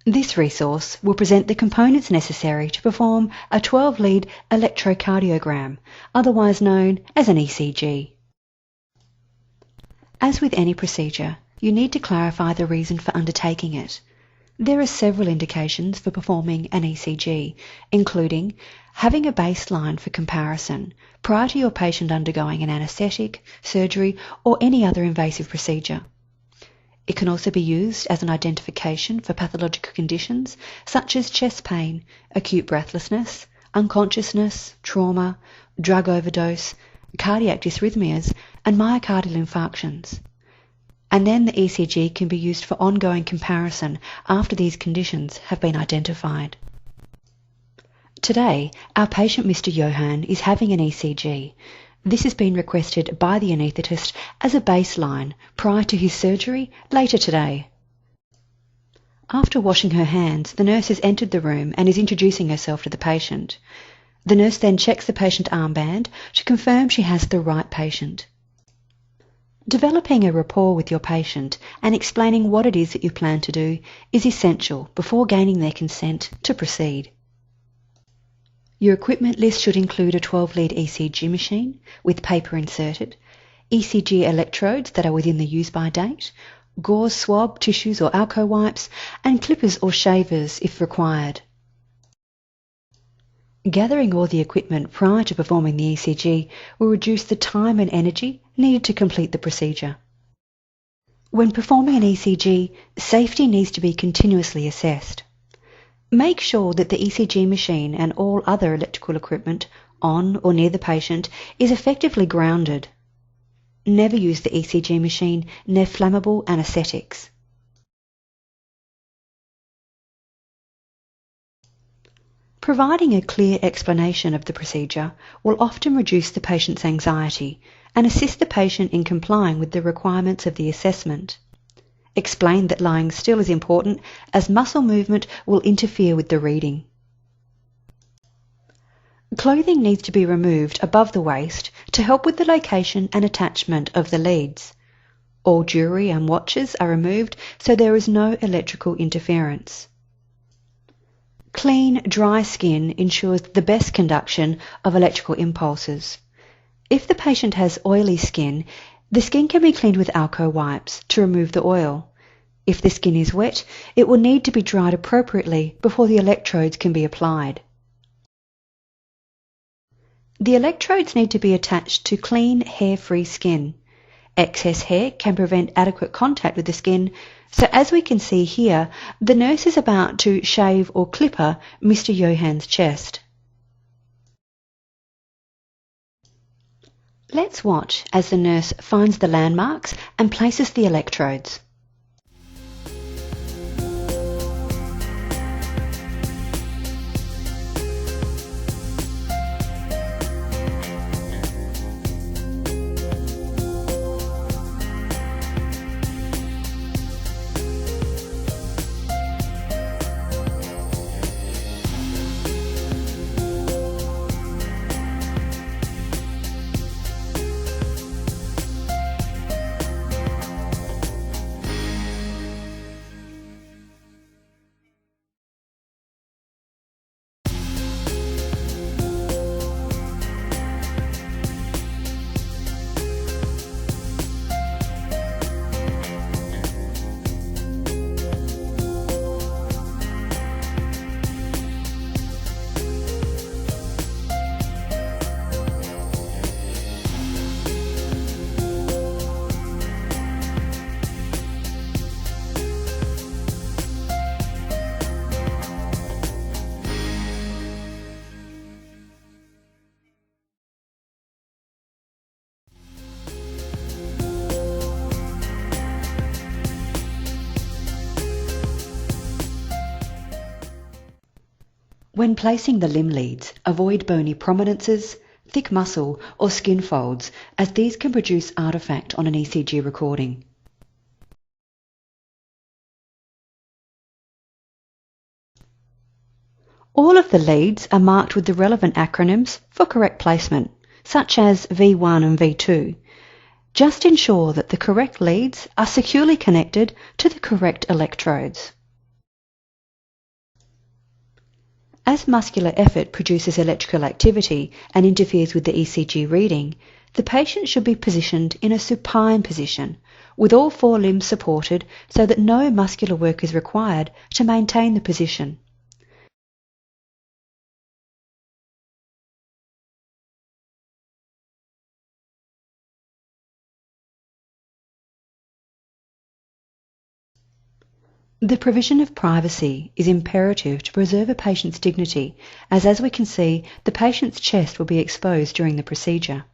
This resource will present the components necessary to perform a 12-lead electrocardiogram, otherwise known as an ECG. As with any procedure, you need to clarify the reason for undertaking it. There are several indications for performing an ECG, including having a baseline for comparison prior to your patient undergoing an anaesthetic, surgery, or any other invasive procedure. It can also be used as an identification for pathological conditions such as chest pain, acute breathlessness, unconsciousness, trauma, drug overdose, cardiac dysrhythmias, and myocardial infarctions. And then the ECG can be used for ongoing comparison after these conditions have been identified. Today, our patient Mr. Johan is having an ECG. This has been requested by the anaesthetist as a baseline prior to his surgery later today. After washing her hands, the nurse has entered the room and is introducing herself to the patient. The nurse then checks the patient armband to confirm she has the right patient. Developing a rapport with your patient and explaining what it is that you plan to do is essential before gaining their consent to proceed. Your equipment list should include a 12-lead ECG machine with paper inserted, ECG electrodes that are within the use-by date, gauze swab, tissues or alco wipes, and clippers or shavers if required. Gathering all the equipment prior to performing the ECG will reduce the time and energy needed to complete the procedure. When performing an ECG, safety needs to be continuously assessed. Make sure that the ECG machine and all other electrical equipment on or near the patient is effectively grounded. Never use the ECG machine near flammable anaesthetics. Providing a clear explanation of the procedure will often reduce the patient's anxiety and assist the patient in complying with the requirements of the assessment. Explain that lying still is important as muscle movement will interfere with the reading. Clothing needs to be removed above the waist to help with the location and attachment of the leads. All jewellery and watches are removed so there is no electrical interference. Clean, dry skin ensures the best conduction of electrical impulses. If the patient has oily skin, the skin can be cleaned with alco wipes to remove the oil. If the skin is wet, it will need to be dried appropriately before the electrodes can be applied. The electrodes need to be attached to clean, hair-free skin. Excess hair can prevent adequate contact with the skin, so as we can see here, the nurse is about to shave or clipper Mr. Johan's chest. Let's watch as the nurse finds the landmarks and places the electrodes. When placing the limb leads, avoid bony prominences, thick muscle or skin folds, as these can produce artifact on an ECG recording. All of the leads are marked with the relevant acronyms for correct placement, such as V1 and V2. Just ensure that the correct leads are securely connected to the correct electrodes. As muscular effort produces electrical activity and interferes with the ECG reading, the patient should be positioned in a supine position, with all 4 limbs supported so that no muscular work is required to maintain the position. The provision of privacy is imperative to preserve a patient's dignity, as we can see, the patient's chest will be exposed during the procedure.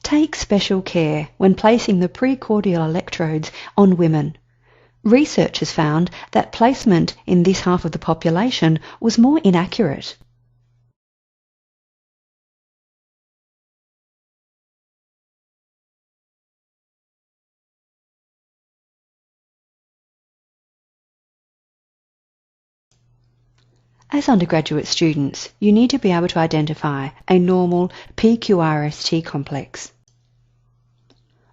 Take special care when placing the precordial electrodes on women. Research has found that placement in this half of the population was more inaccurate. As undergraduate students, you need to be able to identify a normal PQRST complex.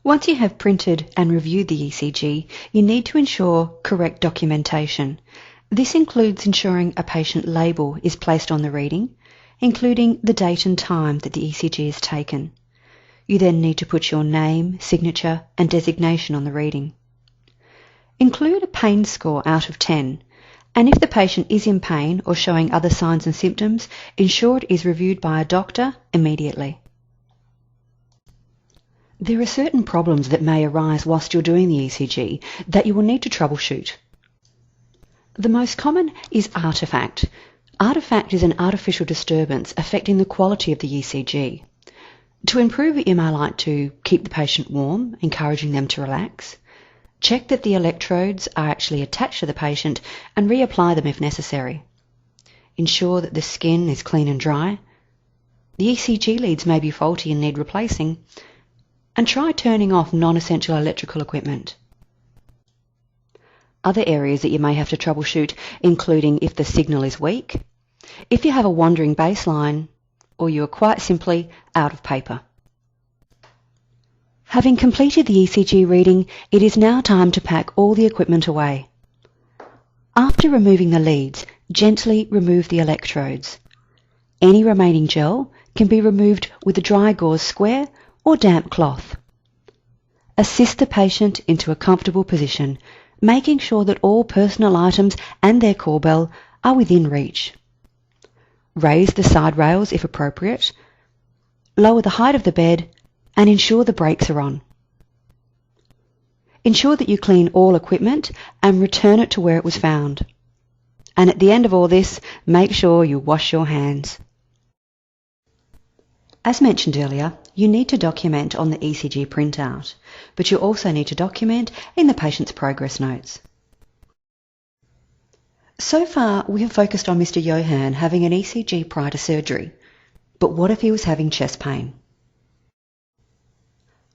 Once you have printed and reviewed the ECG, you need to ensure correct documentation. This includes ensuring a patient label is placed on the reading, including the date and time that the ECG is taken. You then need to put your name, signature and designation on the reading. Include a pain score out of 10. And if the patient is in pain or showing other signs and symptoms, ensure it is reviewed by a doctor immediately. There are certain problems that may arise whilst you're doing the ECG that you will need to troubleshoot. The most common is artefact. Artefact is an artificial disturbance affecting the quality of the ECG. To improve it, you may like to keep the patient warm, encouraging them to relax. Check that the electrodes are actually attached to the patient and reapply them if necessary. Ensure that the skin is clean and dry. The ECG leads may be faulty and need replacing. And try turning off non-essential electrical equipment. Other areas that you may have to troubleshoot including if the signal is weak, if you have a wandering baseline, or you are quite simply out of paper. Having completed the ECG reading, it is now time to pack all the equipment away. After removing the leads, gently remove the electrodes. Any remaining gel can be removed with a dry gauze square or damp cloth. Assist the patient into a comfortable position, making sure that all personal items and their call bell are within reach. Raise the side rails if appropriate. Lower the height of the bed and ensure the brakes are on. Ensure that you clean all equipment and return it to where it was found. And at the end of all this, make sure you wash your hands. As mentioned earlier, you need to document on the ECG printout, but you also need to document in the patient's progress notes. So far, we have focused on Mr. Johann having an ECG prior to surgery, but what if he was having chest pain?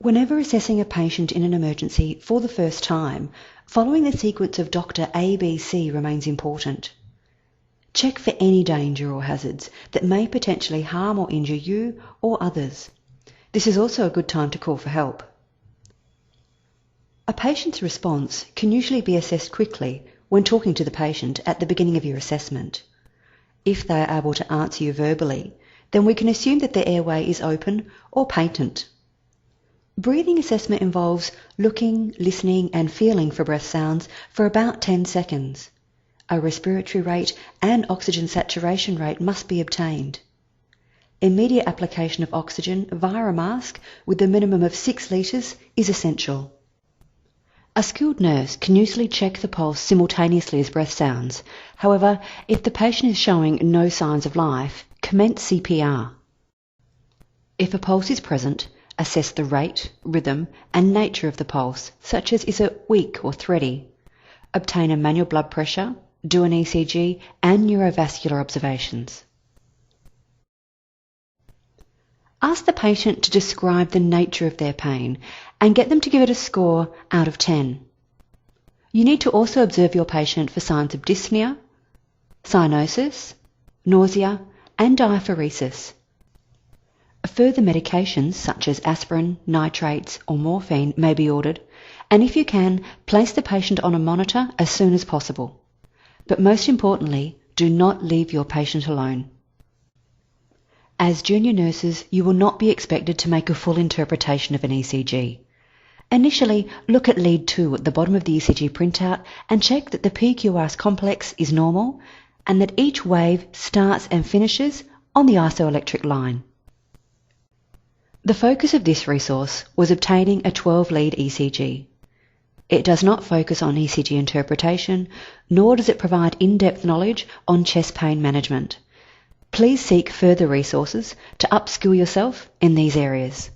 Whenever assessing a patient in an emergency for the first time, following the sequence of Dr. ABC remains important. Check for any danger or hazards that may potentially harm or injure you or others. This is also a good time to call for help. A patient's response can usually be assessed quickly when talking to the patient at the beginning of your assessment. If they are able to answer you verbally, then we can assume that their airway is open or patent. Breathing assessment involves looking, listening and feeling for breath sounds for about 10 seconds. A respiratory rate and oxygen saturation rate must be obtained. Immediate application of oxygen via a mask with a minimum of 6 litres is essential. A skilled nurse can usually check the pulse simultaneously as breath sounds. However, if the patient is showing no signs of life, commence CPR. If a pulse is present, assess the rate, rhythm and nature of the pulse, such as is it weak or thready. Obtain a manual blood pressure, do an ECG and neurovascular observations. Ask the patient to describe the nature of their pain and get them to give it a score out of 10. You need to also observe your patient for signs of dyspnea, cyanosis, nausea and diaphoresis. Further medications such as aspirin, nitrates or morphine may be ordered, and if you can, place the patient on a monitor as soon as possible. but most importantly, do not leave your patient alone. As junior nurses, you will not be expected to make a full interpretation of an ECG. Initially, look at lead 2 at the bottom of the ECG printout and check that the PQRS complex is normal and that each wave starts and finishes on the isoelectric line. The focus of this resource was obtaining a 12-lead ECG. It does not focus on ECG interpretation, nor does it provide in-depth knowledge on chest pain management. Please seek further resources to upskill yourself in these areas.